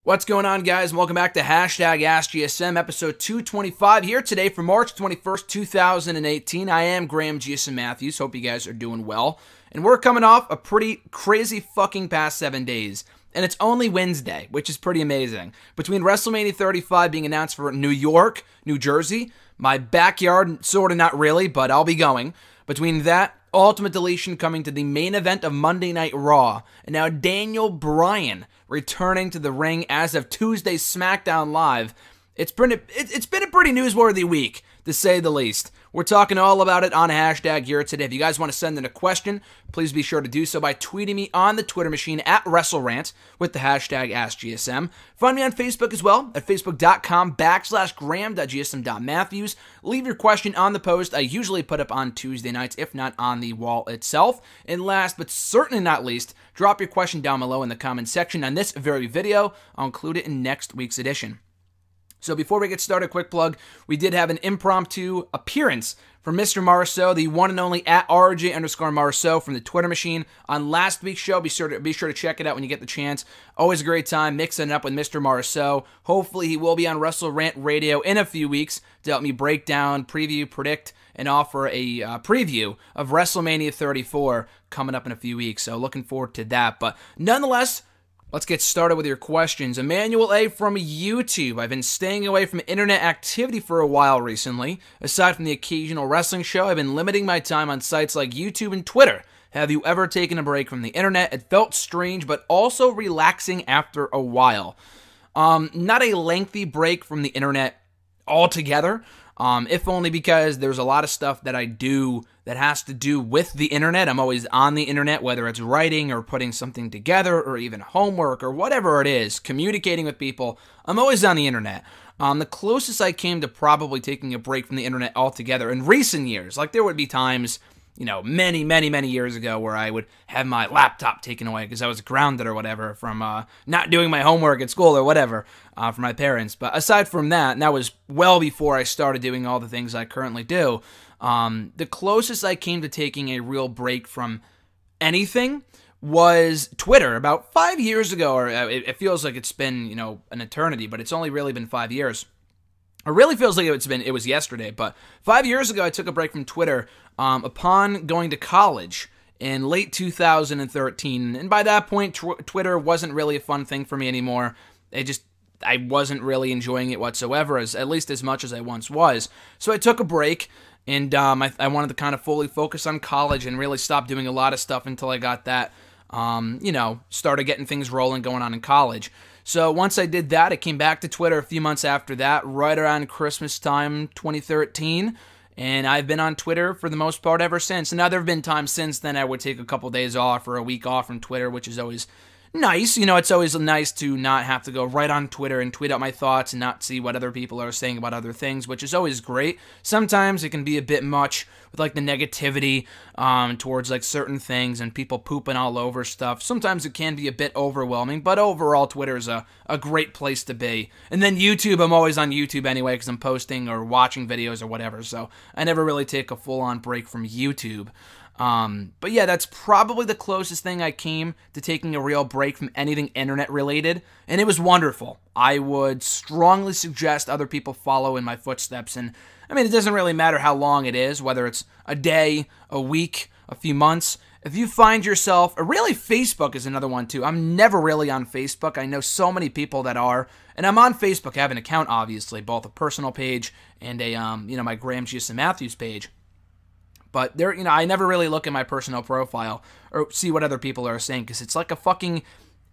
What's going on, guys? Welcome back to Hashtag AskGSM, episode 225 here today for March 21st, 2018. I am Graham GSM Matthews. Hope you guys are doing well. And we're coming off a pretty crazy fucking past 7 days. And it's only Wednesday, which is pretty amazing. Between WrestleMania 35 being announced for New York, New Jersey, my backyard, sort of not really, but I'll be going. Between that, Ultimate Deletion coming to the main event of Monday Night Raw, and now Daniel Bryan returning to the ring as of Tuesday's SmackDown Live. It's been a pretty newsworthy week, to say the least. We're talking all about it on Hashtag here today. If you guys want to send in a question, please be sure to do so by tweeting me on the Twitter machine at WrestleRant with the hashtag AskGSM. Find me on Facebook as well at facebook.com/graham.gsm.matthews. Leave your question on the post I usually put up on Tuesday nights, if not on the wall itself. And last but certainly not least, drop your question down below in the comment section on this very video. I'll include it in next week's edition. So before we get started, quick plug, we did have an impromptu appearance from Mr. Marceau, the one and only at RJ_Marceau from the Twitter machine on last week's show. Be sure to check it out when you get the chance. Always a great time mixing it up with Mr. Marceau. Hopefully he will be on WrestleRant Radio in a few weeks to help me break down, preview, predict, and offer a preview of WrestleMania 34 coming up in a few weeks. So looking forward to that. But nonetheless, let's get started with your questions. Emmanuel A. from YouTube. I've been staying away from internet activity for a while recently. Aside from the occasional wrestling show, I've been limiting my time on sites like YouTube and Twitter. Have you ever taken a break from the internet? It felt strange, but also relaxing after a while. Not a lengthy break from the internet altogether, if only because there's a lot of stuff that I do that has to do with the internet. I'm always on the internet, whether it's writing or putting something together or even homework or whatever it is, communicating with people. I'm always on the internet. The closest I came to probably taking a break from the internet altogether in recent years, like there would be times, you know, many years ago where I would have my laptop taken away because I was grounded or whatever from not doing my homework at school or whatever from my parents. But aside from that, and that was well before I started doing all the things I currently do, the closest I came to taking a real break from anything was Twitter about 5 years ago, or it feels like it's been, you know, an eternity, but it's only really been 5 years. It really feels like it was yesterday, but 5 years ago I took a break from Twitter upon going to college in late 2013, and by that point Twitter wasn't really a fun thing for me anymore. I wasn't really enjoying it whatsoever, at least as much as I once was. So I took a break, and I wanted to kind of fully focus on college and really stop doing a lot of stuff until I got that, started getting things rolling going on in college. So once I did that, I came back to Twitter a few months after that, right around Christmas time 2013, and I've been on Twitter for the most part ever since. And now there have been times since then I would take a couple days off or a week off from Twitter, which is always nice. You know, it's always nice to not have to go right on Twitter and tweet out my thoughts and not see what other people are saying about other things, which is always great. Sometimes it can be a bit much with like the negativity towards like certain things and people pooping all over stuff. Sometimes it can be a bit overwhelming, but overall Twitter is a great place to be. And then YouTube, I'm always on YouTube anyway because I'm posting or watching videos or whatever, so I never really take a full-on break from YouTube. But yeah, that's probably the closest thing I came to taking a real break from anything internet related, and it was wonderful. I would strongly suggest other people follow in my footsteps, and I mean, it doesn't really matter how long it is, whether it's a day, a week, a few months. If you find yourself, or really Facebook is another one too. I'm never really on Facebook. I know so many people that are, and I'm on Facebook. I have an account, obviously, both a personal page and a, my Graham GSM Matthews page. But there, I never really look at my personal profile or see what other people are saying because it's like a fucking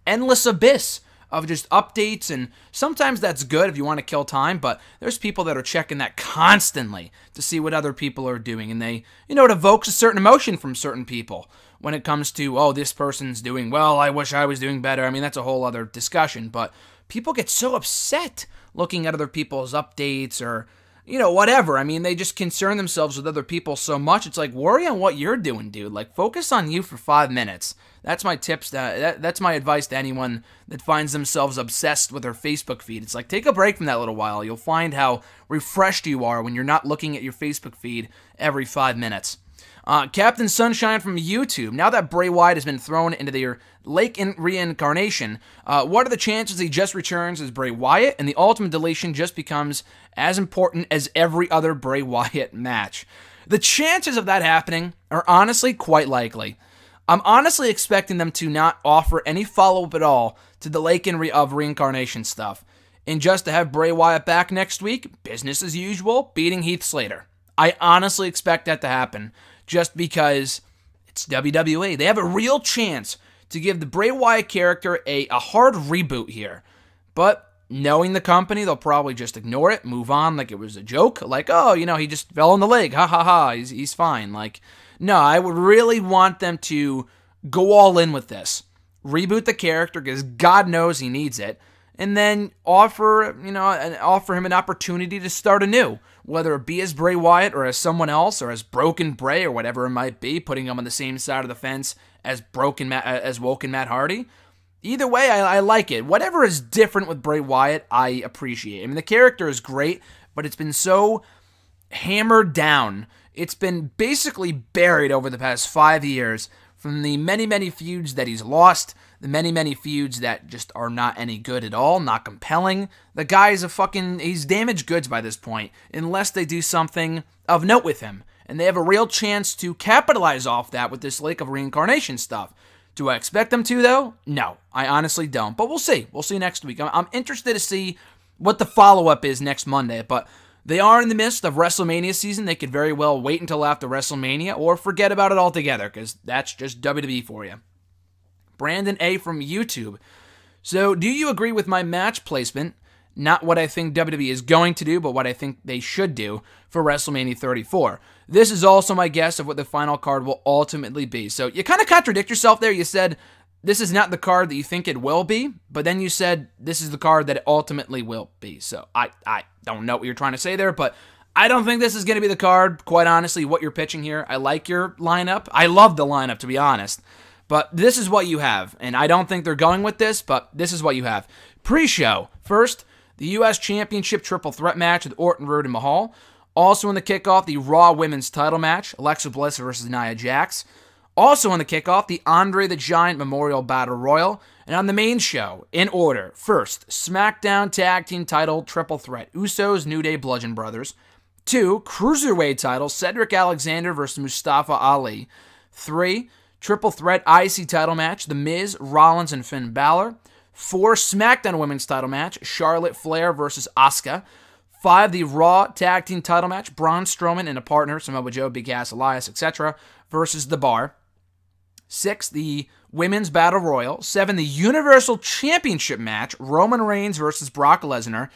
endless abyss of just updates, and sometimes that's good if you want to kill time, but there's people that are checking that constantly to see what other people are doing, and they, it evokes a certain emotion from certain people when it comes to, oh, this person's doing well, I wish I was doing better. I mean, that's a whole other discussion, but people get so upset looking at other people's updates or whatever. I mean, they just concern themselves with other people so much. It's like, worry on what you're doing, dude. Like, focus on you for 5 minutes. That's my tips. That's my advice to anyone that finds themselves obsessed with their Facebook feed. It's like, take a break from that little while. You'll find how refreshed you are when you're not looking at your Facebook feed every 5 minutes. Captain Sunshine from YouTube. Now that Bray Wyatt has been thrown into Lake in Reincarnation, what are the chances he just returns as Bray Wyatt and the Ultimate Deletion just becomes as important as every other Bray Wyatt match? The chances of that happening are honestly quite likely. I'm honestly expecting them to not offer any follow-up at all to the Lake of Reincarnation stuff, and just to have Bray Wyatt back next week, business as usual, beating Heath Slater. I honestly expect that to happen, just because it's WWE. They have a real chance to give the Bray Wyatt character a hard reboot here. But knowing the company, they'll probably just ignore it, move on like it was a joke. Like, oh, he just fell on the leg. Ha ha ha, he's fine. Like, no, I would really want them to go all in with this. Reboot the character, because God knows he needs it. And then offer him an opportunity to start anew. Whether it be as Bray Wyatt or as someone else or as Broken Bray or whatever it might be, putting him on the same side of the fence as Woken Matt Hardy. Either way, I like it. Whatever is different with Bray Wyatt, I appreciate. I mean, the character is great, but it's been so hammered down. It's been basically buried over the past 5 years from the many, many feuds that he's lost, the many, many feuds that just are not any good at all, not compelling. The guy's he's damaged goods by this point, unless they do something of note with him. And they have a real chance to capitalize off that with this Lake of Reincarnation stuff. Do I expect them to, though? No, I honestly don't. But we'll see. We'll see next week. I'm interested to see what the follow-up is next Monday. But they are in the midst of WrestleMania season. They could very well wait until after WrestleMania or forget about it altogether, because that's just WWE for you. Brandon A. from YouTube. So, do you agree with my match placement? Not what I think WWE is going to do, but what I think they should do for WrestleMania 34. This is also my guess of what the final card will ultimately be. So, you kind of contradict yourself there. You said this is not the card that you think it will be, but then you said this is the card that it ultimately will be. So, I don't know what you're trying to say there, but I don't think this is going to be the card, quite honestly, what you're pitching here. I like your lineup. I love the lineup, to be honest. But this is what you have, and I don't think they're going with this, but this is what you have. Pre-show, first, the U.S. Championship Triple Threat match with Orton, Roode, and Mahal. Also in the kickoff, the Raw Women's Title match, Alexa Bliss versus Nia Jax. Also on the kickoff, the Andre the Giant Memorial Battle Royal. And on the main show, in order, first, SmackDown Tag Team Title Triple Threat, Usos, New Day, Bludgeon Brothers. 2, Cruiserweight Title, Cedric Alexander versus Mustafa Ali. 3, Triple Threat IC Title match, The Miz, Rollins, and Finn Balor. 4, SmackDown Women's Title match, Charlotte Flair versus Asuka. 5, the Raw Tag Team Title match, Braun Strowman and a partner, Samoa Joe, Big Cass, Elias, etc., versus The Bar. 6, the Women's Battle Royal. 7, the Universal Championship match, Roman Reigns versus Brock Lesnar.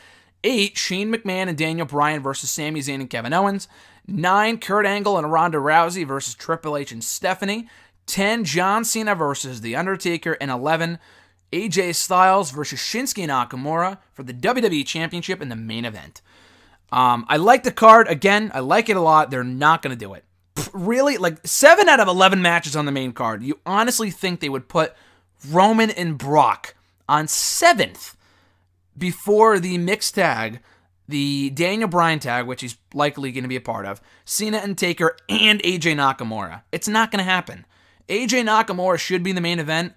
8, Shane McMahon and Daniel Bryan versus Sami Zayn and Kevin Owens. 9, Kurt Angle and Ronda Rousey versus Triple H and Stephanie. 10, John Cena versus The Undertaker. And 11, AJ Styles versus Shinsuke Nakamura for the WWE Championship in the main event. I like the card. Again, I like it a lot. They're not going to do it. Really? Like, 7 out of 11 matches on the main card. You honestly think they would put Roman and Brock on 7th before the mixed tag, the Daniel Bryan tag, which he's likely going to be a part of, Cena and Taker, and AJ Nakamura? It's not going to happen. AJ Nakamura should be in the main event.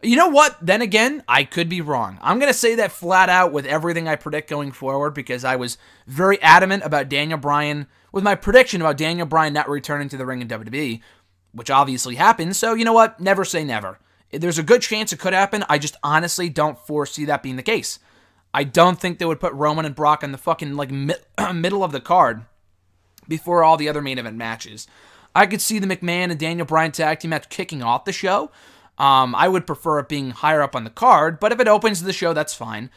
You know what? Then again, I could be wrong. I'm going to say that flat out with everything I predict going forward, because I was very adamant about Daniel Bryan, with my prediction about Daniel Bryan not returning to the ring in WWE, which obviously happened. So, you know what? Never say never. There's a good chance it could happen. I just honestly don't foresee that being the case. I don't think they would put Roman and Brock on the fucking middle of the card before all the other main event matches. I could see the McMahon and Daniel Bryan tag team match kicking off the show. I would prefer it being higher up on the card, but if it opens the show, that's fine.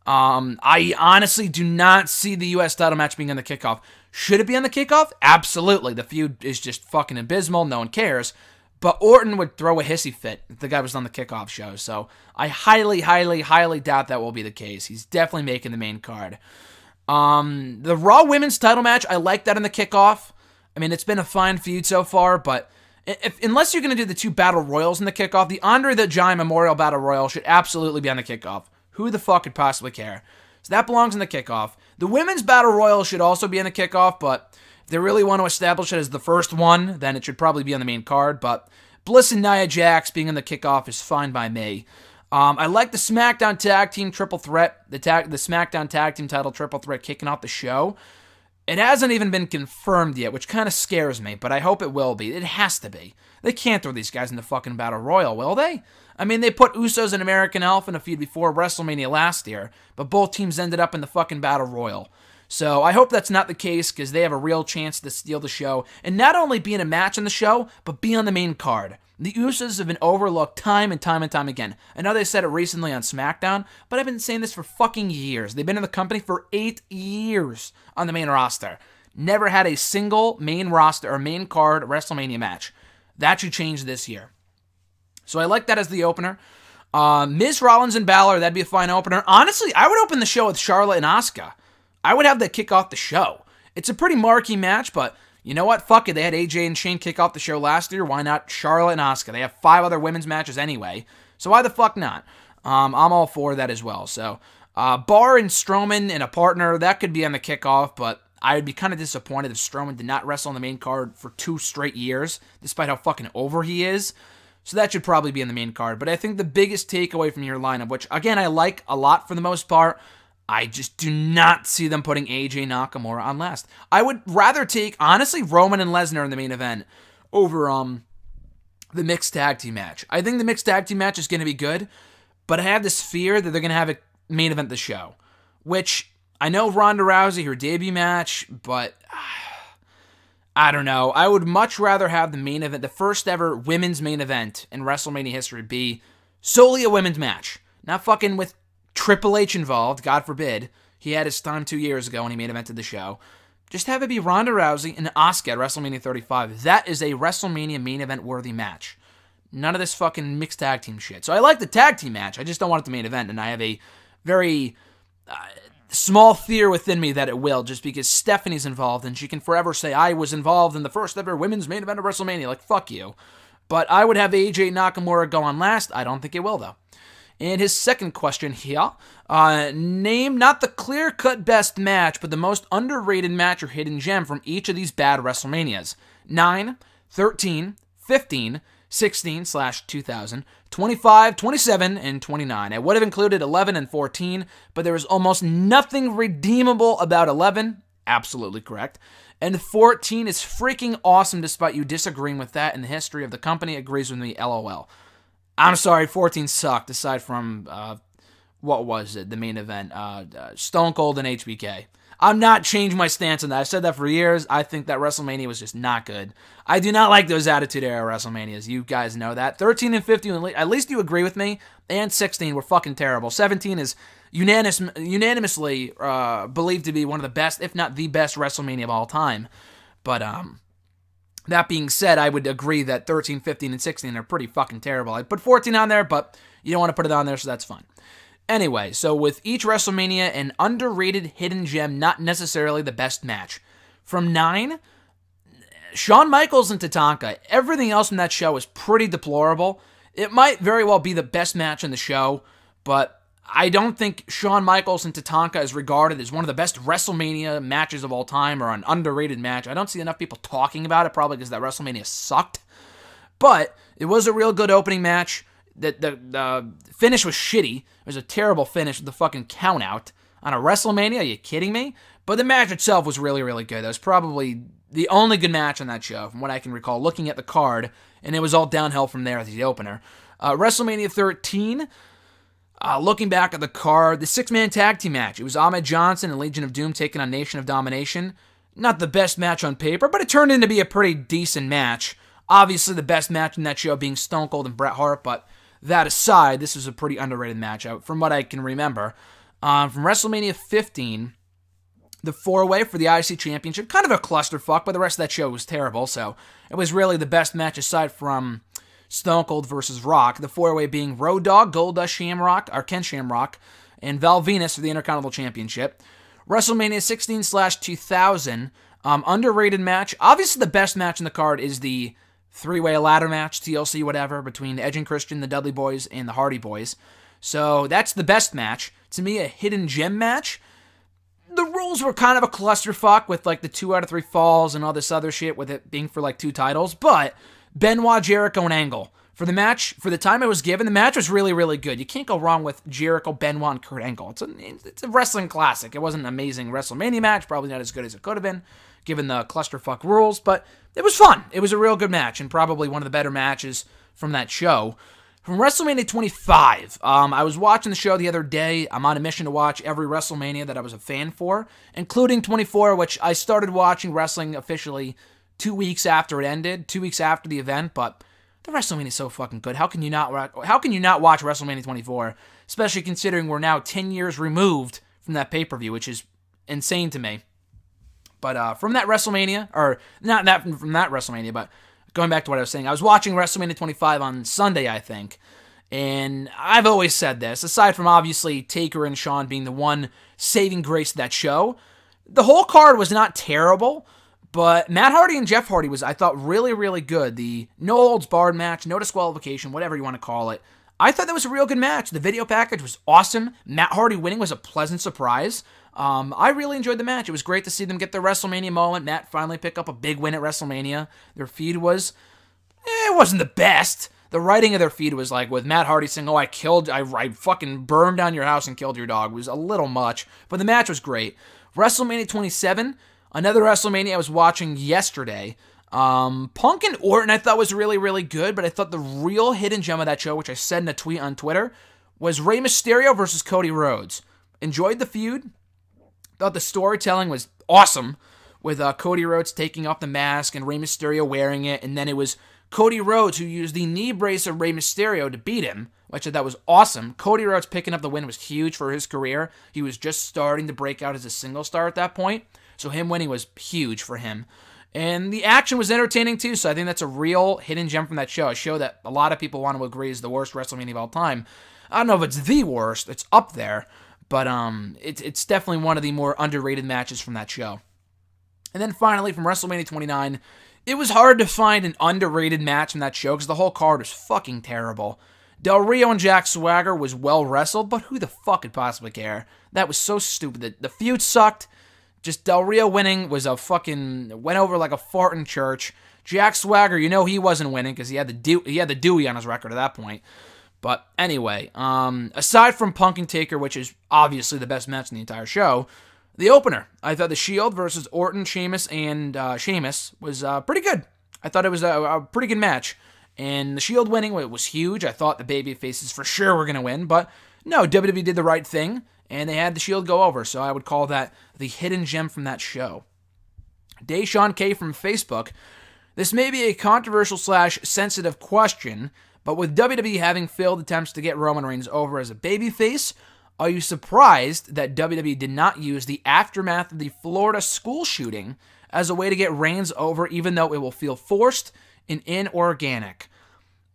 I honestly do not see the U.S. title match being on the kickoff. Should it be on the kickoff? Absolutely. The feud is just fucking abysmal. No one cares. But Orton would throw a hissy fit if the guy was on the kickoff show. So I highly, highly, highly doubt that will be the case. He's definitely making the main card. The Raw Women's title match, I like that on the kickoff. I mean, it's been a fine feud so far, but unless you're going to do the 2 Battle Royals in the kickoff, the Andre the Giant Memorial Battle Royal should absolutely be on the kickoff. Who the fuck could possibly care? So that belongs in the kickoff. The Women's Battle Royal should also be in the kickoff, but if they really want to establish it as the first one, then it should probably be on the main card. But Bliss and Nia Jax being in the kickoff is fine by me. I like the SmackDown Tag Team Triple Threat, the SmackDown Tag Team title Triple Threat kicking off the show. It hasn't even been confirmed yet, which kind of scares me, but I hope it will be. It has to be. They can't throw these guys in the fucking Battle Royal, will they? I mean, they put Usos and American Alpha in a feud before WrestleMania last year, but both teams ended up in the fucking Battle Royal. So I hope that's not the case, because they have a real chance to steal the show, and not only be in a match on the show, but be on the main card. The Usos have been overlooked time and time and time again. I know they said it recently on SmackDown, but I've been saying this for fucking years. They've been in the company for 8 years on the main roster. Never had a single main roster or main card WrestleMania match. That should change this year. So I like that as the opener. Miz, Rollins, and Balor, that'd be a fine opener. Honestly, I would open the show with Charlotte and Asuka. I would have that kick off the show. It's a pretty marquee match, but you know what? Fuck it. They had AJ and Shane kick off the show last year. Why not Charlotte and Asuka? They have 5 other women's matches anyway, so why the fuck not? I'm all for that as well. So, Barr and Strowman and a partner, that could be on the kickoff, but I would be kind of disappointed if Strowman did not wrestle on the main card for 2 straight years, despite how fucking over he is. So that should probably be in the main card. But I think the biggest takeaway from your lineup, which, again, I like a lot for the most part, I just do not see them putting AJ Nakamura on last. I would rather take, honestly, Roman and Lesnar in the main event over the mixed tag team match. I think the mixed tag team match is going to be good, but I have this fear that they're going to have a main event the show, which I know Ronda Rousey, her debut match, but I don't know. I would much rather have the main event, the first ever women's main event in WrestleMania history, be solely a women's match, not fucking with Triple H involved, God forbid. He had his time 2 years ago when he main evented the show. Just have it be Ronda Rousey and Asuka at WrestleMania 35. That is a WrestleMania main event worthy match. None of this fucking mixed tag team shit. So I like the tag team match. I just don't want it to main event, and I have a very small fear within me that it will, just because Stephanie's involved, and she can forever say, I was involved in the first ever women's main event of WrestleMania. Like, fuck you. But I would have AJ Nakamura go on last. I don't think it will, though. And his second question here, name not the clear-cut best match, but the most underrated match or hidden gem from each of these bad WrestleManias. 9, 13, 15, 16/2000, 25, 27, and 29. I would have included 11 and 14, but there was almost nothing redeemable about 11. Absolutely correct. And 14 is freaking awesome despite you disagreeing with that, and the history of the company agrees with me, LOL. I'm sorry, 14 sucked, aside from, what was it, the main event, Stone Cold and HBK. I'm not changing my stance on that. I've said that for years. I think that WrestleMania was just not good. I do not like those Attitude Era WrestleManias. You guys know that. 13 and 15, at least you agree with me, and 16 were fucking terrible. 17 is unanimously believed to be one of the best, if not the best, WrestleMania of all time. But, that being said, I would agree that 13, 15, and 16 are pretty fucking terrible. I put 14 on there, but you don't want to put it on there, so that's fine. Anyway, so with each WrestleMania, an underrated hidden gem, not necessarily the best match. From 9, Shawn Michaels and Tatanka. Everything else from that show is pretty deplorable. It might very well be the best match in the show, but I don't think Shawn Michaels and Tatanka is regarded as one of the best WrestleMania matches of all time, or an underrated match. I don't see enough people talking about it, probably because that WrestleMania sucked. But it was a real good opening match. The finish was shitty. It was a terrible finish with the fucking count out on a WrestleMania. Are you kidding me? But the match itself was really, really good. That was probably the only good match on that show, from what I can recall, looking at the card, and it was all downhill from there as the opener. WrestleMania 13... looking back at the card, the 6-man tag team match. It was Ahmed Johnson and Legion of Doom taking on Nation of Domination. Not the best match on paper, but it turned into be a pretty decent match. Obviously, the best match in that show being Stone Cold and Bret Hart, but that aside, this was a pretty underrated match, from what I can remember. From WrestleMania 15, the 4-way for the IC Championship. Kind of a clusterfuck, but the rest of that show was terrible, so it was really the best match aside from Stone Cold versus Rock, the 4-way being Road Dogg, Goldust Shamrock, or Ken Shamrock, and Val Venus for the Intercontinental Championship. WrestleMania 16/2000, underrated match. Obviously, the best match in the card is the 3-way ladder match, TLC, whatever, between Edge and Christian, the Dudley Boys, and the Hardy Boys. So that's the best match. To me, a hidden gem match. The rules were kind of a clusterfuck with like the 2 out of 3 falls and all this other shit with it being for like 2 titles, but Benoit, Jericho, and Angle. For the match, for the time it was given, the match was really, really good. You can't go wrong with Jericho, Benoit, and Kurt Angle. It's a wrestling classic. It wasn't an amazing WrestleMania match, probably not as good as it could have been, given the clusterfuck rules, but it was fun. It was a real good match, and probably one of the better matches from that show. From WrestleMania 25, I was watching the show the other day. I'm on a mission to watch every WrestleMania that I was a fan for, including 24, which I started watching wrestling officially 2 weeks after it ended, 2 weeks after the event, but the WrestleMania is so fucking good. How can you not watch WrestleMania 24, especially considering we're now 10 years removed from that pay-per-view, which is insane to me. But from that WrestleMania, or not that from that WrestleMania, but going back to what I was saying, I was watching WrestleMania 25 on Sunday, I think, and I've always said this, aside from obviously Taker and Shawn being the one saving grace of that show, the whole card was not terrible. But Matt Hardy and Jeff Hardy was, I thought, really, really good. The no-holds-barred match, no disqualification, whatever you want to call it. I thought that was a real good match. The video package was awesome. Matt Hardy winning was a pleasant surprise. I really enjoyed the match. It was great to see them get their WrestleMania moment. Matt finally pick up a big win at WrestleMania. Their feud was, it wasn't the best. The writing of their feud was like, with Matt Hardy saying, oh, I fucking burned down your house and killed your dog, was a little much. But the match was great. WrestleMania 27... another WrestleMania I was watching yesterday. Punk and Orton I thought was really, really good, but I thought the real hidden gem of that show, which I said in a tweet on Twitter, was Rey Mysterio versus Cody Rhodes. Enjoyed the feud. Thought the storytelling was awesome, with Cody Rhodes taking off the mask and Rey Mysterio wearing it, and then it was Cody Rhodes who used the knee brace of Rey Mysterio to beat him, which I thought was awesome. Cody Rhodes picking up the win was huge for his career. He was just starting to break out as a single star at that point. So him winning was huge for him. And the action was entertaining too, so I think that's a real hidden gem from that show. A show that a lot of people want to agree is the worst WrestleMania of all time. I don't know if it's the worst, it's up there, but it's definitely one of the more underrated matches from that show. And then finally, from WrestleMania 29, it was hard to find an underrated match from that show because the whole card was fucking terrible. Del Rio and Jack Swagger was well wrestled, but who the fuck could possibly care? That was so stupid. The feud sucked. Just Del Rio winning was went over like a fart in church. Jack Swagger, he wasn't winning because he had the Dewey on his record at that point. But anyway, aside from Punk and Taker, which is obviously the best match in the entire show, the opener, I thought the Shield versus Orton, Sheamus, and Sheamus was pretty good. I thought it was a pretty good match. And the Shield winning was huge. I thought the baby faces for sure were going to win, but no, WWE did the right thing. And they had the Shield go over, so I would call that the hidden gem from that show. Deshaun K from Facebook. This may be a controversial / sensitive question, but with WWE having failed attempts to get Roman Reigns over as a babyface, are you surprised that WWE did not use the aftermath of the Florida school shooting as a way to get Reigns over, even though it will feel forced and inorganic?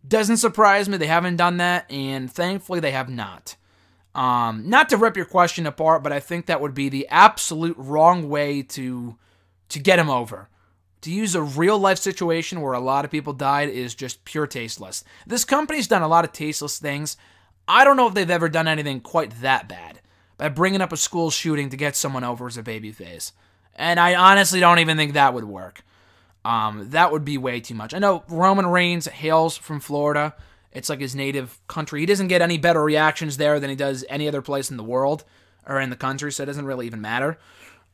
Doesn't surprise me. They haven't done that, and thankfully they have not. Not to rip your question apart, but I think that would be the absolute wrong way to get him over. To use a real-life situation where a lot of people died is just pure tasteless. This company's done a lot of tasteless things. I don't know if they've ever done anything quite that bad by bringing up a school shooting to get someone over as a babyface. And I honestly don't even think that would work. That would be way too much. I know Roman Reigns hails from Florida. It's like his native country. He doesn't get any better reactions there than he does any other place in the world or in the country, so it doesn't really even matter.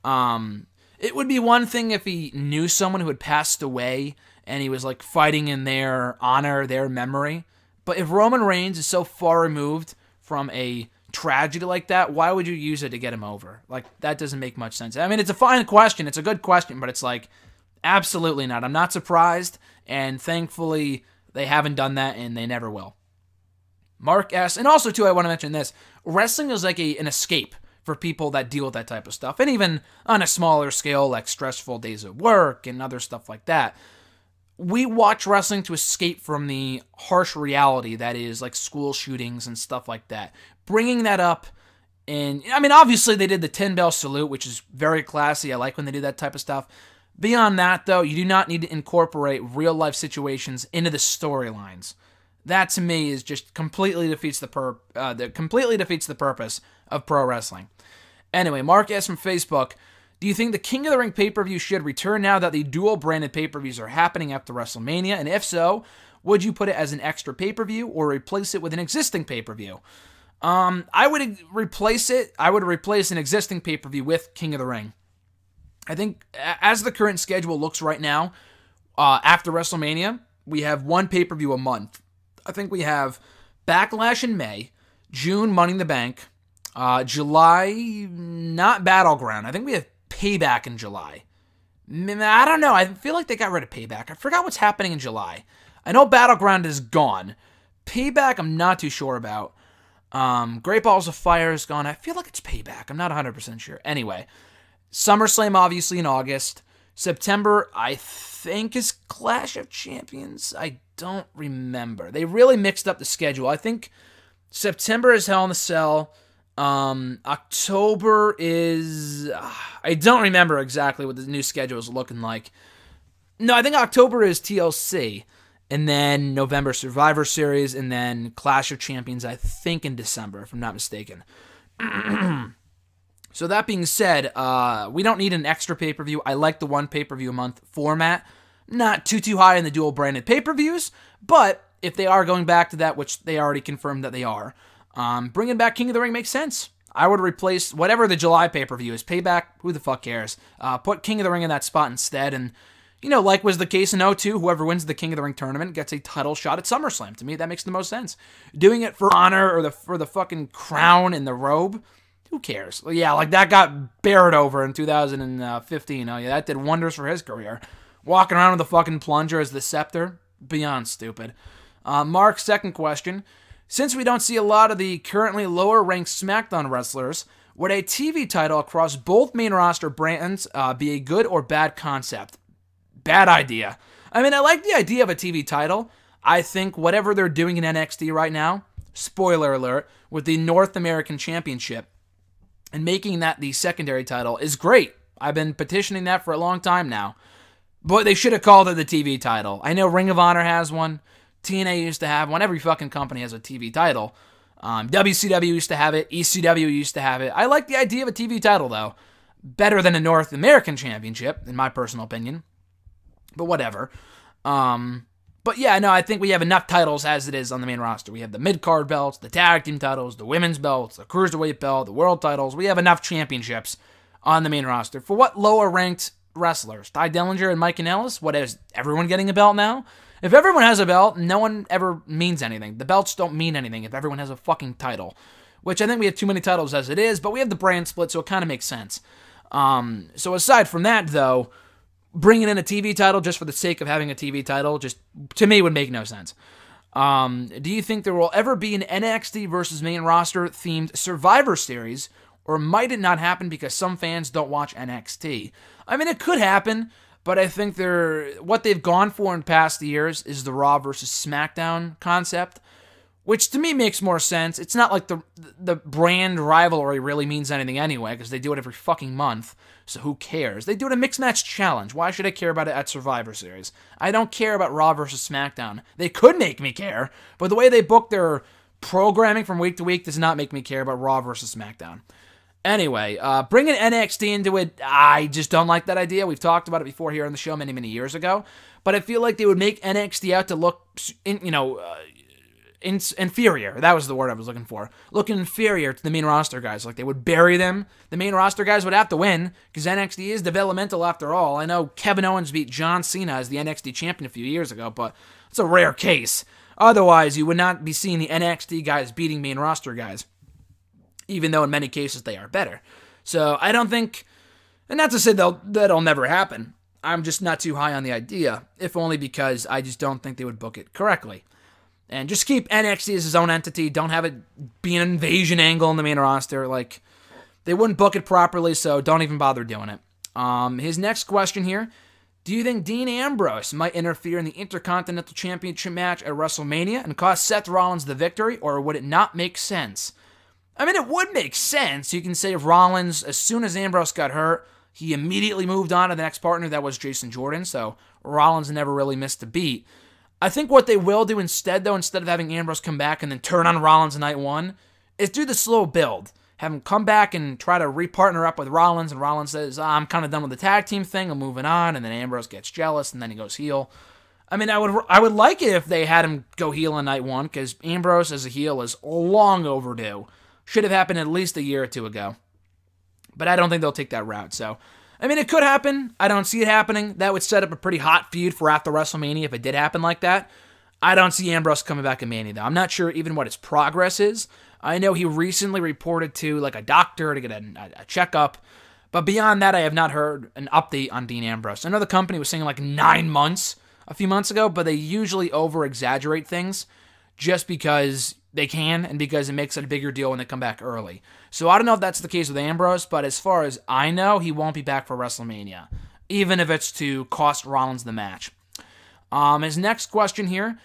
It would be one thing if he knew someone who had passed away and he was like fighting in their honor, their memory. But if Roman Reigns is so far removed from a tragedy like that, why would you use it to get him over? Like, that doesn't make much sense. I mean, it's a fine question. It's a good question, but it's like, absolutely not. I'm not surprised, and thankfully they haven't done that, and they never will. Mark S. And also, too, I want to mention this. Wrestling is like an escape for people that deal with that type of stuff. And even on a smaller scale, like stressful days at work and other stuff like that. We watch wrestling to escape from the harsh reality that is like school shootings and stuff like that. Bringing that up, and I mean, obviously they did the 10-bell salute, which is very classy. I like when they do that type of stuff. Beyond that, though, you do not need to incorporate real-life situations into the storylines. That, to me, is just completely defeats the purpose of pro wrestling. Anyway, Mark S. from Facebook, Do you think the King of the Ring pay-per-view should return now that the dual-branded pay-per-views are happening after WrestleMania? And if so, would you put it as an extra pay-per-view or replace it with an existing pay-per-view? I would replace it. I would replace an existing pay-per-view with King of the Ring. I think as the current schedule looks right now, after WrestleMania, we have one pay-per-view a month. I think we have Backlash in May, June Money in the Bank, July not Battleground. I think we have Payback in July. I don't know. I feel like they got rid of Payback. I forgot what's happening in July. I know Battleground is gone. Payback, I'm not too sure about. Great Balls of Fire is gone. I feel like it's Payback. I'm not 100% sure. Anyway, SummerSlam obviously in August. September, I think, is Clash of Champions. I don't remember. They really mixed up the schedule. I think September is Hell in a Cell. October is... I don't remember exactly what the new schedule is looking like. No, I think October is TLC. And then November Survivor Series. And then Clash of Champions, I think, in December, if I'm not mistaken. So that being said, we don't need an extra pay-per-view. I like the one pay-per-view a month format. Not too high in the dual-branded pay-per-views, but if they are going back to that, which they already confirmed that they are, bringing back King of the Ring makes sense. I would replace whatever the July pay-per-view is. Payback, who the fuck cares? Put King of the Ring in that spot instead, and, you know, like was the case in 2002, whoever wins the King of the Ring tournament gets a title shot at SummerSlam. To me, that makes the most sense. Doing it for honor or for the fucking crown and the robe, who cares? Yeah, like that got Barrett over in 2015. Oh yeah, that did wonders for his career. Walking around with a fucking plunger as the scepter, beyond stupid. Mark's second question. Since we don't see a lot of the currently lower-ranked SmackDown wrestlers, would a TV title across both main roster brands be a good or bad concept? Bad idea. I mean, I like the idea of a TV title. I think whatever they're doing in NXT right now, spoiler alert, with the North American Championship, and making that the secondary title is great. I've been petitioning that for a long time now. But they should have called it the TV title. I know Ring of Honor has one. TNA used to have one. Every fucking company has a TV title. WCW used to have it. ECW used to have it. I like the idea of a TV title, though. Better than a North American Championship, in my personal opinion. But whatever. But yeah, no, I think we have enough titles as it is on the main roster. We have the mid-card belts, the tag team titles, the women's belts, the cruiserweight belt, the world titles. We have enough championships on the main roster. For what lower-ranked wrestlers? Ty Dillinger and Mike Kanellis? What is everyone getting a belt now? If everyone has a belt, no one ever means anything. The belts don't mean anything if everyone has a fucking title. Which I think we have too many titles as it is, but we have the brand split, so it kind of makes sense. So aside from that, though, bringing in a TV title just for the sake of having a TV title, just to me would make no sense. Do you think there will ever be an NXT versus main roster themed Survivor Series, or might it not happen because some fans don't watch NXT? I mean, it could happen, but I think what they've gone for in past years is the Raw versus SmackDown concept, which to me makes more sense. It's not like the brand rivalry really means anything anyway, because they do it every fucking month, so who cares? They do it a mixed match challenge. Why should I care about it at Survivor Series? I don't care about Raw versus SmackDown. They could make me care, but the way they book their programming from week to week does not make me care about Raw versus SmackDown. Anyway, bringing NXT into it, I just don't like that idea. We've talked about it before here on the show many, many years ago, but I feel like they would make NXT out to look, inferior. That was the word I was looking for. Look inferior to the main roster guys. Like, they would bury them. The main roster guys would have to win, because NXT is developmental after all. I know Kevin Owens beat John Cena as the NXT champion a few years ago, but it's a rare case. Otherwise, you would not be seeing the NXT guys beating main roster guys, even though in many cases they are better. So I don't think, and not to say that'll never happen. I'm just not too high on the idea, if only because I just don't think they would book it correctly. And just keep NXT as its own entity. Don't have it be an invasion angle in the main roster. Like, they wouldn't book it properly, so don't even bother doing it. His next question here. Do you think Dean Ambrose might interfere in the Intercontinental Championship match at WrestleMania and cost Seth Rollins the victory, or would it not make sense? I mean, it would make sense. You can say Rollins, as soon as Ambrose got hurt, he immediately moved on to the next partner. That was Jason Jordan, so Rollins never really missed a beat. I think what they will do instead, though, instead of having Ambrose come back and then turn on Rollins night one, is do the slow build. have him come back and try to re-partner up with Rollins, and Rollins says, I'm kind of done with the tag team thing, I'm moving on, and then Ambrose gets jealous, and then he goes heel. I mean, I would like it if they had him go heel on night one, because Ambrose as a heel is long overdue. Should have happened at least a year or two ago. But I don't think they'll take that route, so... I mean, it could happen. I don't see it happening. That would set up a pretty hot feud for after WrestleMania if it did happen like that. I don't see Ambrose coming back in Mania, though. I'm not sure even what his progress is. I know he recently reported to like a doctor to get a checkup. But beyond that, I have not heard an update on Dean Ambrose. I know the company was saying like 9 months a few months ago, but they usually over-exaggerate things just because they can and because it makes it a bigger deal when they come back early. So I don't know if that's the case with Ambrose, but as far as I know, he won't be back for WrestleMania, even if it's to cost Rollins the match. His next question here,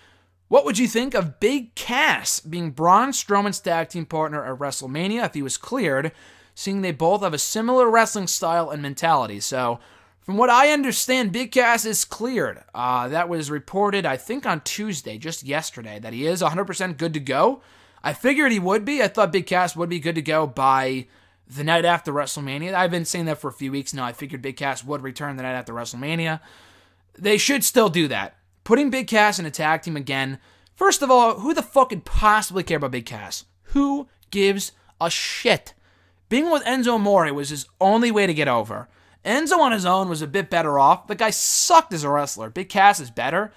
what would you think of Big Cass being Braun Strowman's tag team partner at WrestleMania if he was cleared, seeing they both have a similar wrestling style and mentality? So, from what I understand, Big Cass is cleared. That was reported, I think, on Tuesday, just yesterday, that he is 100% good to go. I figured he would be. I thought Big Cass would be good to go by the night after WrestleMania. I've been saying that for a few weeks now. I figured Big Cass would return the night after WrestleMania. They should still do that. Putting Big Cass in a tag team again. First of all, who the fuck could possibly care about Big Cass? Who gives a shit? Being with Enzo Amore was his only way to get over. Enzo on his own was a bit better off. The guy sucked as a wrestler. Big Cass is better.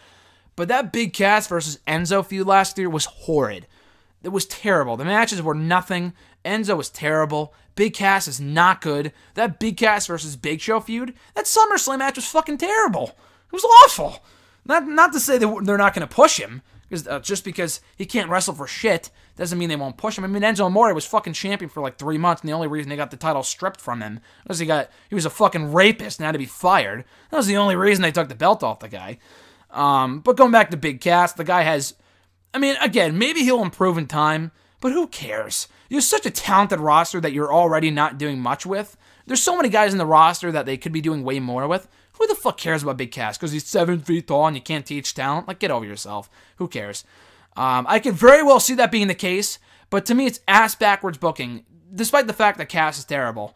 But that Big Cass versus Enzo feud last year was horrid. It was terrible. The matches were nothing. Enzo was terrible. Big Cass is not good. That Big Cass versus Big Show feud, that SummerSlam match was fucking terrible. It was awful. Not to say that they're not going to push him, because just because he can't wrestle for shit doesn't mean they won't push him. I mean, Enzo Amore was fucking champion for like 3 months, and the only reason they got the title stripped from him was he was a fucking rapist and had to be fired. That was the only reason they took the belt off the guy. But going back to Big Cass, the guy has, I mean, again, maybe he'll improve in time, but who cares? You have such a talented roster that you're already not doing much with. There's so many guys in the roster that they could be doing way more with. Who the fuck cares about Big Cass? Because he's 7 feet tall and you can't teach talent? Like, get over yourself. Who cares? I could very well see that being the case, but to me it's ass-backwards booking, despite the fact that Cass is terrible,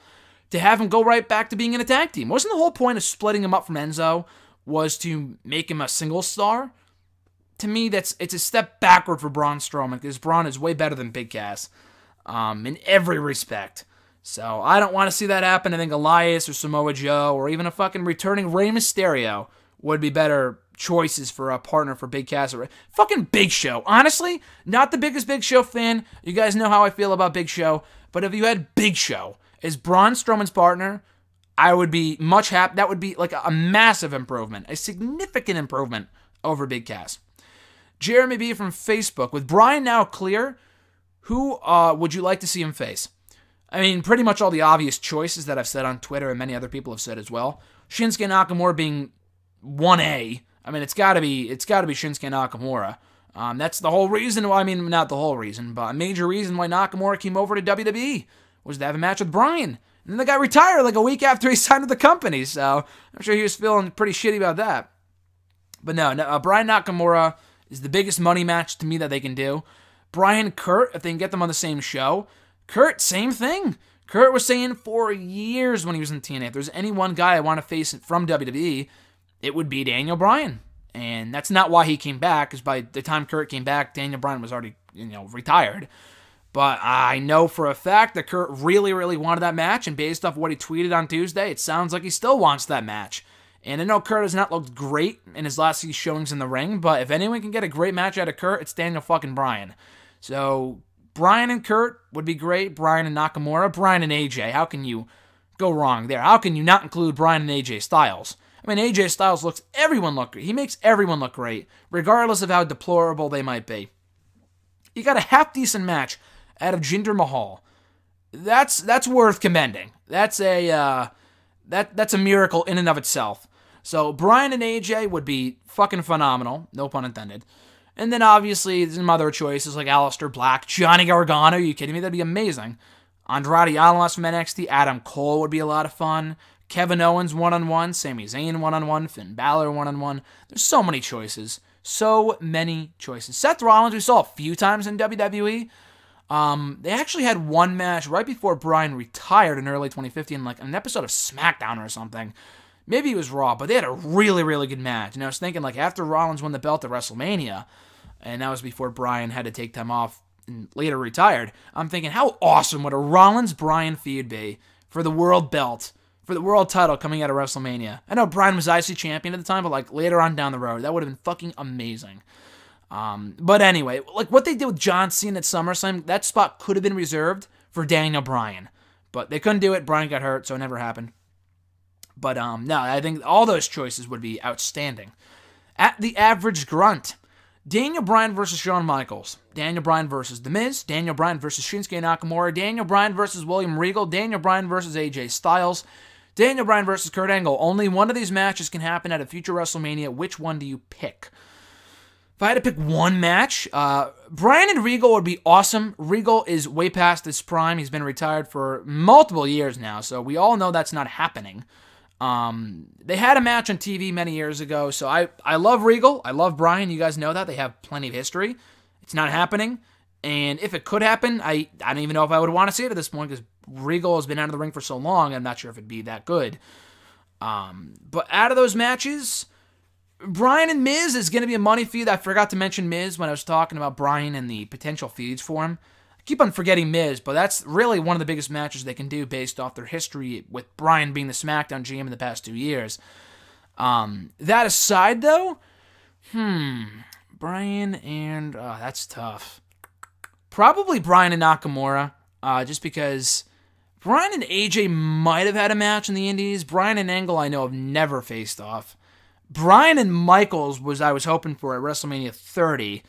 to have him go right back to being in a tag team. Wasn't the whole point of splitting him up from Enzo was to make him a single star? To me, it's a step backward for Braun Strowman, because Braun is way better than Big Cass in every respect. So I don't want to see that happen. I think Elias or Samoa Joe or even a fucking returning Rey Mysterio would be better choices for a partner for Big Cass. Fucking Big Show. Honestly, not the biggest Big Show fan. You guys know how I feel about Big Show. But if you had Big Show as Braun Strowman's partner, I would be much happy. That would be like a massive improvement. A significant improvement over Big Cass. Jeremy B. from Facebook. With Bryan now clear, who would you like to see him face? I mean, pretty much all the obvious choices that I've said on Twitter and many other people have said as well. Shinsuke Nakamura being 1A. I mean, it's got to be Shinsuke Nakamura. That's the whole reason why, I mean, not the whole reason, but a major reason why Nakamura came over to WWE was to have a match with Bryan. And then the guy retired like a week after he signed with the company, so I'm sure he was feeling pretty shitty about that. But no, Bryan Nakamura is the biggest money match to me that they can do. Bryan Kurt, if they can get them on the same show. Kurt, same thing. Kurt was saying for years when he was in TNA, if there's any one guy I want to face from WWE, it would be Daniel Bryan. And that's not why he came back, because by the time Kurt came back, Daniel Bryan was already, retired. But I know for a fact that Kurt really, really wanted that match, and based off what he tweeted on Tuesday, it sounds like he still wants that match. And I know Kurt has not looked great in his last few showings in the ring, but if anyone can get a great match out of Kurt, it's Daniel fucking Bryan. So Bryan and Kurt would be great. Bryan and Nakamura. Bryan and AJ. How can you go wrong there? How can you not include Bryan and AJ Styles? I mean, AJ Styles makes everyone look great. He makes everyone look great, regardless of how deplorable they might be. You got a half-decent match out of Jinder Mahal. That's worth commending. That's a miracle in and of itself. So Bryan and AJ would be fucking phenomenal. No pun intended. And then obviously some other choices like Aleister Black, Johnny Gargano. Are you kidding me? That'd be amazing. Andrade Almas from NXT. Adam Cole would be a lot of fun. Kevin Owens one-on-one. Sami Zayn one-on-one. Finn Balor one-on-one. There's so many choices. So many choices. Seth Rollins we saw a few times in WWE. They actually had one match right before Bryan retired in early 2015, like an episode of SmackDown or something. Maybe it was Raw, but they had a really, really good match. And I was thinking, like, after Rollins won the belt at WrestleMania, and that was before Bryan had to take time off and later retired, I'm thinking, how awesome would a Rollins-Bryan feud be for the world belt, for the world title coming out of WrestleMania? I know Bryan was IC champion at the time, but, like, later on down the road, that would have been fucking amazing. But anyway, like, what they did with John Cena at SummerSlam, that spot could have been reserved for Daniel Bryan. But they couldn't do it. Bryan got hurt, so it never happened. But, no, I think all those choices would be outstanding. At the Average Grunt, Daniel Bryan versus Shawn Michaels, Daniel Bryan versus The Miz, Daniel Bryan versus Shinsuke Nakamura, Daniel Bryan versus William Regal, Daniel Bryan versus AJ Styles, Daniel Bryan versus Kurt Angle. Only one of these matches can happen at a future WrestleMania. Which one do you pick? If I had to pick one match, Bryan and Regal would be awesome. Regal is way past his prime. He's been retired for multiple years now, so we all know that's not happening. They had a match on TV many years ago, so I love Regal. I love Bryan. You guys know that. They have plenty of history. It's not happening. And if it could happen, I don't even know if I would want to see it at this point because Regal has been out of the ring for so long, I'm not sure if it'd be that good. But out of those matches, Bryan and Miz is going to be a money feud. I forgot to mention Miz when I was talking about Bryan and the potential feuds for him. Keep on forgetting Miz, but that's really one of the biggest matches they can do based off their history with Bryan being the SmackDown GM in the past 2 years. That aside, though, Bryan and... that's tough. Probably Bryan and Nakamura, just because Bryan and AJ might have had a match in the Indies. Bryan and Angle, I know, have never faced off. Bryan and Michaels I was hoping for at WrestleMania 30.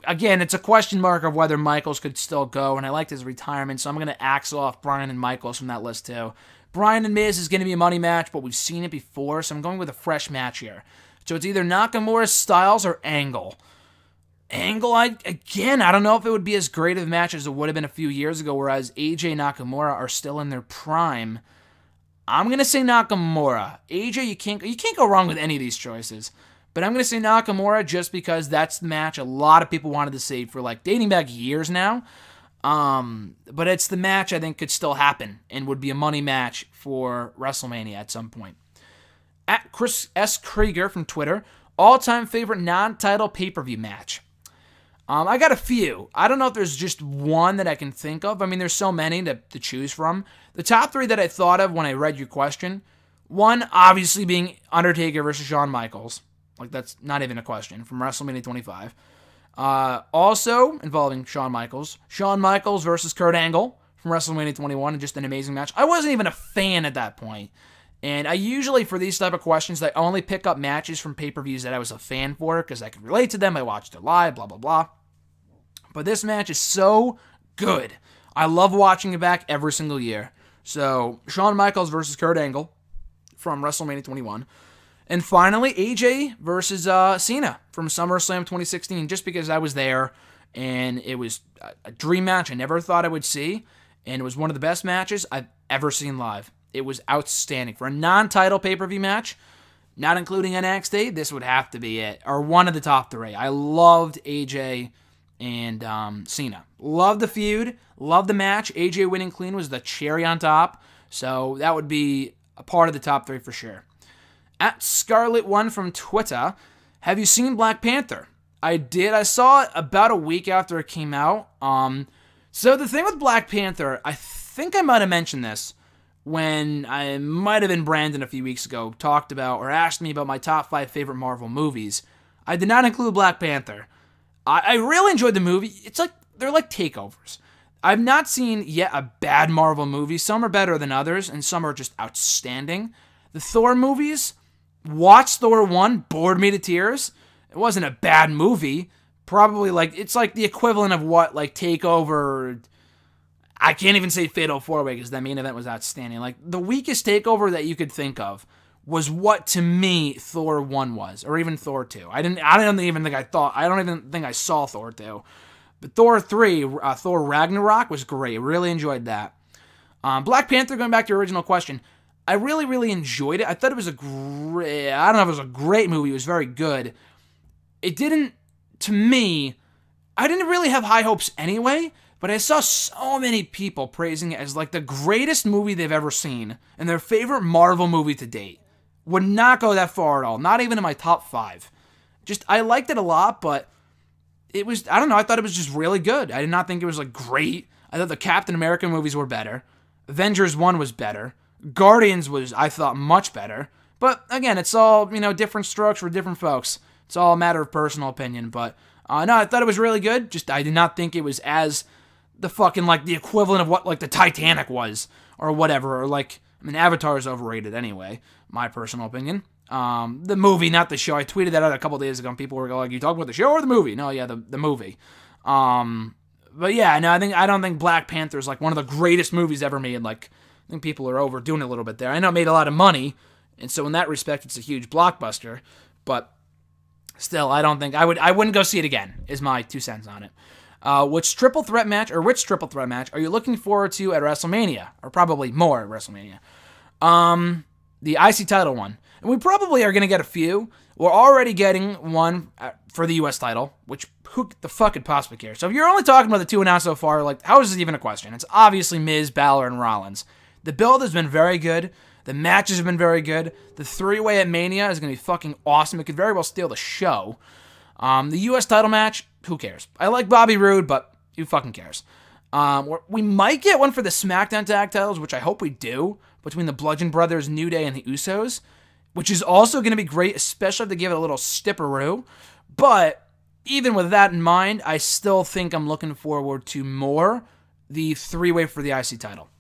Again, it's a question mark of whether Michaels could still go, and I liked his retirement, so I'm going to axe off Bryan and Michaels from that list too. Bryan and Miz is going to be a money match, but we've seen it before, so I'm going with a fresh match here. So it's either Nakamura, Styles, or Angle. Angle, I don't know if it would be as great of a match as it would have been a few years ago, whereas AJ and Nakamura are still in their prime. I'm going to say Nakamura. AJ, you can't go wrong with any of these choices. But I'm going to say Nakamura just because that's the match a lot of people wanted to see for, like, dating back years now. But it's the match I think could still happen and would be a money match for WrestleMania at some point. At Chris S. Krieger from Twitter, all-time favorite non-title pay-per-view match. I got a few. I don't know if there's just one that I can think of. I mean, there's so many to choose from. The top three that I thought of when I read your question, one obviously being Undertaker versus Shawn Michaels. Like, that's not even a question, from WrestleMania 25. Also involving Shawn Michaels versus Kurt Angle from WrestleMania 21, and just an amazing match. I wasn't even a fan at that point. And I usually, for these type of questions, I only pick up matches from pay-per-views that I was a fan for, because I could relate to them, I watched it live, blah, blah, blah. But this match is so good. I love watching it back every single year. So, Shawn Michaels versus Kurt Angle from WrestleMania 21. And finally, AJ versus Cena from SummerSlam 2016, just because I was there, and it was a dream match I never thought I would see, and it was one of the best matches I've ever seen live. It was outstanding. For a non-title pay-per-view match, not including NXT, this would have to be it, or one of the top three. I loved AJ and Cena. Loved the feud, loved the match. AJ winning clean was the cherry on top, so that would be a part of the top three for sure. At Scarlet1 from Twitter, have you seen Black Panther? I did. I saw it about a week after it came out. So the thing with Black Panther, I think I might have mentioned this when I might have been Brandon a few weeks ago, talked about or asked me about my top 5 favorite Marvel movies. I did not include Black Panther. I really enjoyed the movie. It's like, they're like takeovers. I've not seen yet a bad Marvel movie. Some are better than others, and some are just outstanding. The Thor movies, watched Thor 1, bored me to tears. It wasn't a bad movie. Probably like, it's like the equivalent of what, like, Takeover, I can't even say Fatal 4-Way because that main event was outstanding. Like, the weakest Takeover that you could think of was what, to me, Thor 1 was, or even Thor 2. I don't even think I saw Thor 2. But Thor 3, Thor Ragnarok was great. Really enjoyed that. Black Panther, going back to your original question, I really, really enjoyed it. I thought it was I don't know if it was a great movie. It was very good. It didn't, to me, I didn't really have high hopes anyway, but I saw so many people praising it as like the greatest movie they've ever seen and their favorite Marvel movie to date. Would not go that far at all, not even in my top 5. Just, I liked it a lot, but it was, I don't know, I thought it was just really good. I did not think it was like great. I thought the Captain America movies were better. Avengers 1 was better. Guardians was, I thought, much better. But again, it's all, different strokes for different folks. It's all a matter of personal opinion. But no, I thought it was really good. Just, I did not think it was as the fucking, like, the equivalent of what, like, the Titanic was. Or whatever. Or, like, Avatar is overrated anyway. My personal opinion. The movie, not the show. I tweeted that out a couple days ago, and people were like, "You talking about the show or the movie?" No, yeah, the movie. But yeah, no, I don't think Black Panther is like one of the greatest movies ever made. Like, I think people are overdoing it a little bit there. I know it made a lot of money, and so in that respect, it's a huge blockbuster. But still, I don't think I wouldn't go see it again. Is my 2 cents on it. Which triple threat match are you looking forward to at WrestleMania, or probably more at WrestleMania? The IC title one. And we probably are going to get a few. We're already getting one for the U.S. title, which who the fuck could possibly care? So if you're only talking about the 2 announced so far, like, how is this even a question? It's obviously Miz, Balor, and Rollins. The build has been very good. The matches have been very good. The 3-way at Mania is going to be fucking awesome. It could very well steal the show. The U.S. title match, who cares? I like Bobby Roode, but who fucking cares? We might get one for the SmackDown tag titles, which I hope we do, between the Bludgeon Brothers, New Day, and the Usos, which is also going to be great, especially if they give it a little stipperoo. But even with that in mind, I still think I'm looking forward to more the 3-way for the IC title.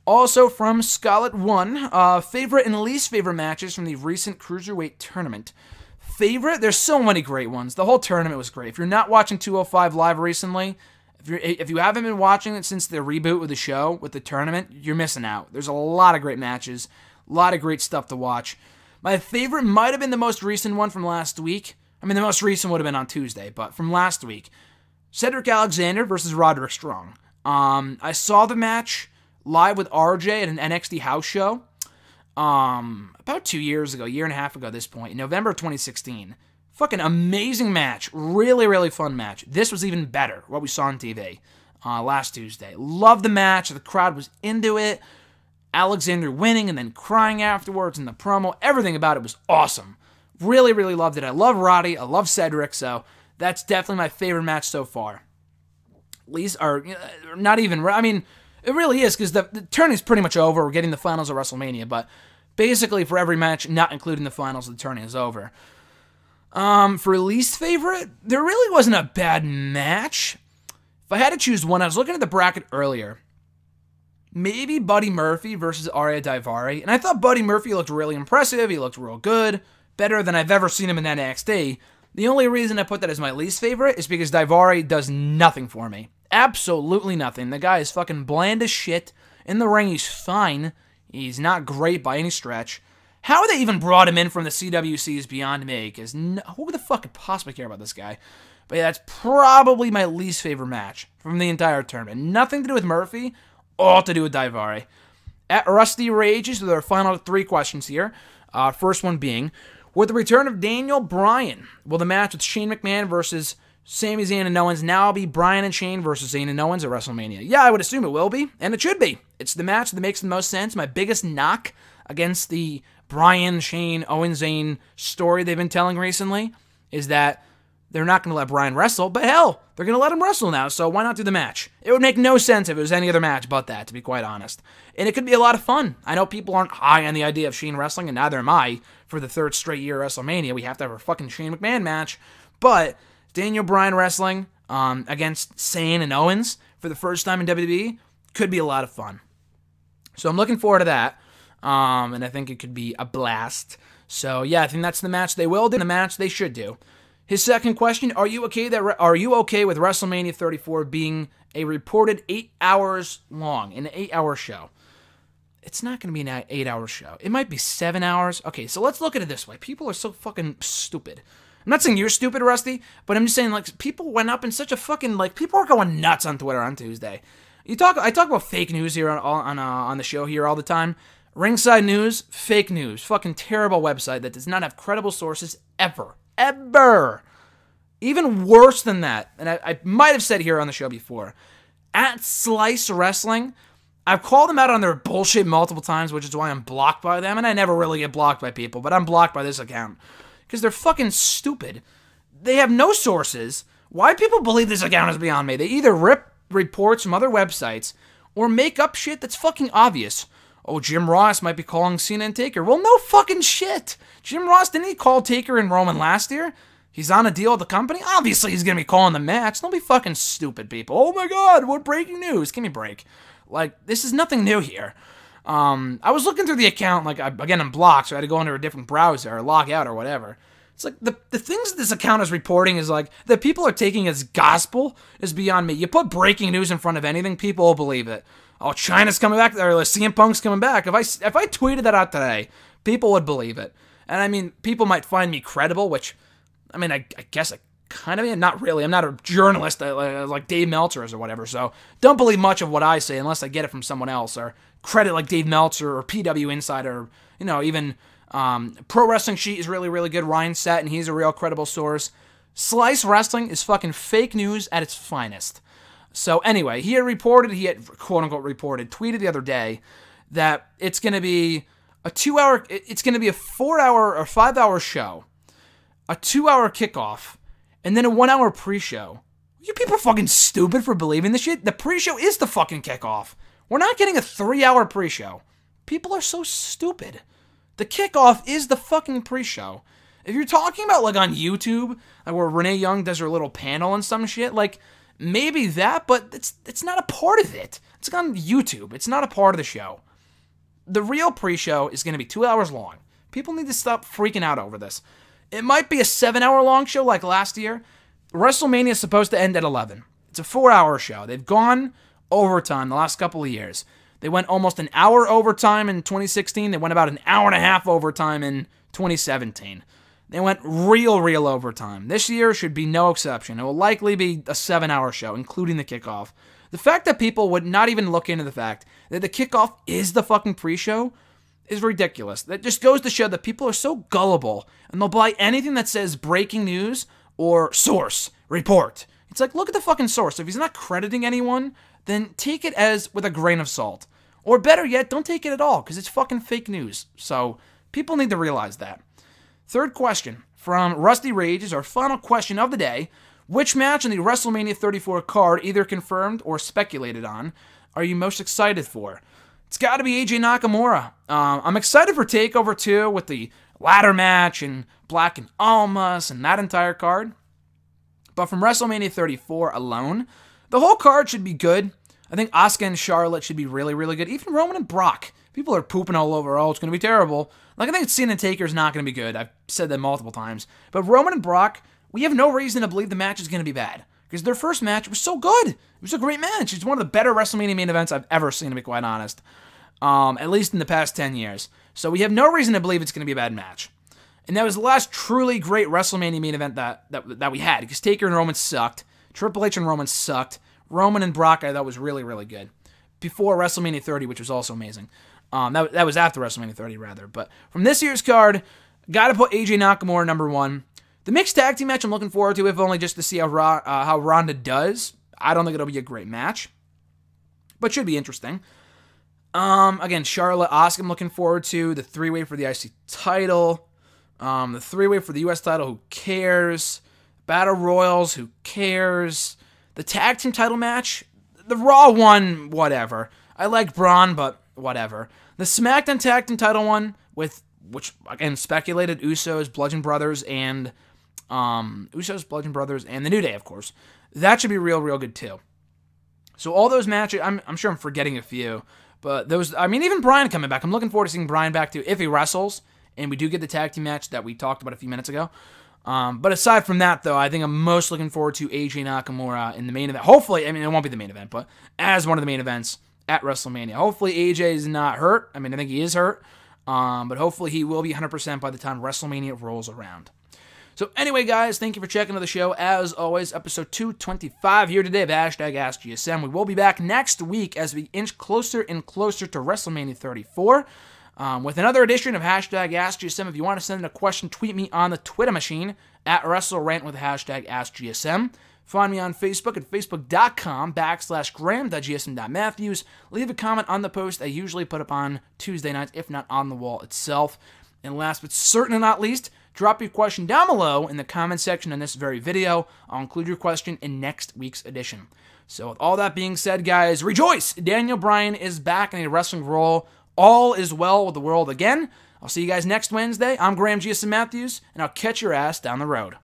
Also from Scarlet 1, favorite and least favorite matches from the recent Cruiserweight tournament. Favorite? There's so many great ones. The whole tournament was great. If you're not watching 205 Live recently, if you haven't been watching it since the reboot of the show with the tournament, you're missing out. There's a lot of great matches, a lot of great stuff to watch. My favorite might have been the most recent one from last week. I mean, the most recent would have been on Tuesday, but from last week. Cedric Alexander versus Roderick Strong. I saw the match live with RJ at an NXT house show about 2 years ago, year and a half ago at this point, in November 2016. Fucking amazing match. Really, really fun match. This was even better, what we saw on TV last Tuesday. Loved the match. The crowd was into it. Alexander winning and then crying afterwards, and the promo, everything about it was awesome. Really, really loved it. I love Roddy. I love Cedric, so that's definitely my favorite match so far. Not even, I mean, it really is, because the tourney's pretty much over. We're getting the finals of WrestleMania, but basically for every match, not including the finals, the tourney is over. For least favorite, there really wasn't a bad match. If I had to choose one, I was looking at the bracket earlier. Maybe Buddy Murphy versus Arya Daivari. And I thought Buddy Murphy looked really impressive. He looked real good. Better than I've ever seen him in NXT. The only reason I put that as my least favorite is because Daivari does nothing for me. Absolutely nothing. The guy is fucking bland as shit. In the ring, he's fine. He's not great by any stretch. How they even brought him in from the CWC is beyond me, because who the fuck could possibly care about this guy? But yeah, that's probably my least favorite match from the entire tournament. Nothing to do with Murphy, all to do with Daivari. At Rusty Rages, with our final 3 questions here. First one being, with the return of Daniel Bryan, will the match with Shane McMahon versus Sami Zayn and Owens now be Bryan and Shane versus Zayn and Owens at WrestleMania? Yeah, I would assume it will be, and it should be. It's the match that makes the most sense. My biggest knock against the Bryan, Shane, Owens, Zayn story they've been telling recently is that they're not going to let Bryan wrestle, but hell, they're going to let him wrestle now, so why not do the match? It would make no sense if it was any other match but that, to be quite honest. And it could be a lot of fun. I know people aren't high on the idea of Shane wrestling, and neither am I. For the 3rd straight year of WrestleMania, we have to have a fucking Shane McMahon match. But Daniel Bryan wrestling against Zayn and Owens for the first time in WWE could be a lot of fun. So I'm looking forward to that, and I think it could be a blast. So yeah, I think that's the match they will do, the match they should do. His second question, are you okay with WrestleMania 34 being a reported 8 hours long, an 8-hour show? It's not going to be an 8-hour show. It might be 7 hours. Okay, so let's look at it this way. People are so fucking stupid. I'm not saying you're stupid, Rusty, but I'm just saying, like, people went up in such a fucking, like, people are going nuts on Twitter on Tuesday. I talk about fake news here on the show here all the time. Ringside News, fake news. Fucking terrible website that does not have credible sources ever. Even worse than that, and I might have said here on the show before, at Slice Wrestling, I've called them out on their bullshit multiple times, which is why I'm blocked by them, and I never really get blocked by people, but I'm blocked by this account. Because they're fucking stupid. They have no sources. Why people believe this account is beyond me. They either rip reports from other websites or make up shit that's fucking obvious. Oh, Jim Ross might be calling Cena and Taker. Well, no fucking shit. Jim Ross, didn't he call Taker and Roman last year? He's on a deal with the company? Obviously, he's going to be calling the match. Don't be fucking stupid, people. Oh my god, what breaking news? Give me a break. Like, this is nothing new here. I was looking through the account, like, again, I'm blocked, so I had to go into a different browser or log out or whatever. It's like, the things that this account is reporting is like, that people are taking as gospel is beyond me. You put breaking news in front of anything, people will believe it. Oh, China's coming back, or CM Punk's coming back. If I tweeted that out today, people would believe it. And I mean, people might find me credible, which, I mean, I guess I kind of am. Not really. I'm not a journalist like Dave Meltzer is or whatever, so don't believe much of what I say unless I get it from someone else, or credit like Dave Meltzer or PW Insider, or, you know, even Pro Wrestling Sheet is really, really good. Ryan Satin, he's a real credible source. Slice Wrestling is fucking fake news at its finest. So anyway, he had quote-unquote reported, tweeted the other day that it's going to be a 4-hour or 5-hour show, a 2-hour kickoff, and then a 1-hour pre-show. You people are fucking stupid for believing this shit. The pre-show is the fucking kickoff. We're not getting a 3-hour pre-show. People are so stupid. The kickoff is the fucking pre-show. If you're talking about, like, on YouTube, like where Renee Young does her little panel and some shit, like, maybe that, but it's not a part of it. It's on YouTube. It's not a part of the show. The real pre-show is going to be 2 hours long. People need to stop freaking out over this. It might be a 7-hour long show like last year. WrestleMania is supposed to end at 11. It's a 4-hour show. They've gone overtime the last couple of years. They went almost an hour overtime in 2016. They went about an hour and a half overtime in 2017. They went real overtime. This year should be no exception. It will likely be a 7-hour show, including the kickoff. The fact that people would not even look into the fact that the kickoff is the fucking pre-show is ridiculous. That just goes to show that people are so gullible, and they'll buy anything that says breaking news or source, report. It's like, look at the fucking source. If he's not crediting anyone, then take it as with a grain of salt. Or better yet, don't take it at all, because it's fucking fake news. So, people need to realize that. Third question from Rusty Rage is our final question of the day. Which match in the WrestleMania 34 card, either confirmed or speculated on, are you most excited for? It's got to be AJ Nakamura. I'm excited for TakeOver 2 with the ladder match and Black and Almas and that entire card. But from WrestleMania 34 alone, the whole card should be good. I think Asuka and Charlotte should be really good. Even Roman and Brock. People are pooping all over, oh, it's going to be terrible. Like, I think Cena and Taker is not going to be good. I've said that multiple times. But Roman and Brock, we have no reason to believe the match is going to be bad. Because their first match was so good. It was a great match. It's one of the better WrestleMania main events I've ever seen, to be quite honest. At least in the past 10 years. So we have no reason to believe it's going to be a bad match. And that was the last truly great WrestleMania main event that we had. Because Taker and Roman sucked. Triple H and Roman sucked. Roman and Brock, I thought, was really good. Before WrestleMania 30, which was also amazing. That was after WrestleMania 30, rather. But from this year's card, got to put AJ Nakamura number 1. The mixed tag team match I'm looking forward to, if only just to see how Ronda does. I don't think it'll be a great match, but should be interesting. Again, Charlotte, Asuka I'm looking forward to. The 3-way for the IC title. The 3-way for the US title, who cares? Battle Royals, who cares? The tag team title match, the Raw one, whatever. I like Braun, but whatever. The SmackDown tag team title one, which again speculated Usos, Bludgeon Brothers, and the New Day, of course. That should be real good too. So all those matches, I'm sure I'm forgetting a few, but those, I mean, even Bryan coming back. I'm looking forward to seeing Bryan back too, if he wrestles, and we do get the tag team match that we talked about a few minutes ago. But aside from that, though, I think I'm most looking forward to AJ Nakamura in the main event. Hopefully, I mean, it won't be the main event, but as one of the main events at WrestleMania. Hopefully, AJ is not hurt. I mean, I think he is hurt. But hopefully, he will be 100% by the time WrestleMania rolls around. So anyway, guys, thank you for checking out the show. As always, episode 225 here today of #AskGSM. We will be back next week as we inch closer and closer to WrestleMania 34. with another edition of hashtag AskGSM. If you want to send in a question, tweet me on the Twitter machine at WrestleRant with hashtag AskGSM. Find me on Facebook at facebook.com/Graham.gsm.Matthews. Leave a comment on the post I usually put up on Tuesday nights, if not on the wall itself. And last but certainly not least, drop your question down below in the comment section in this very video. I'll include your question in next week's edition. So with all that being said, guys, rejoice! Daniel Bryan is back in a wrestling role. All is well with the world again. I'll see you guys next Wednesday. I'm Graham GSM Matthews, and I'll catch your ass down the road.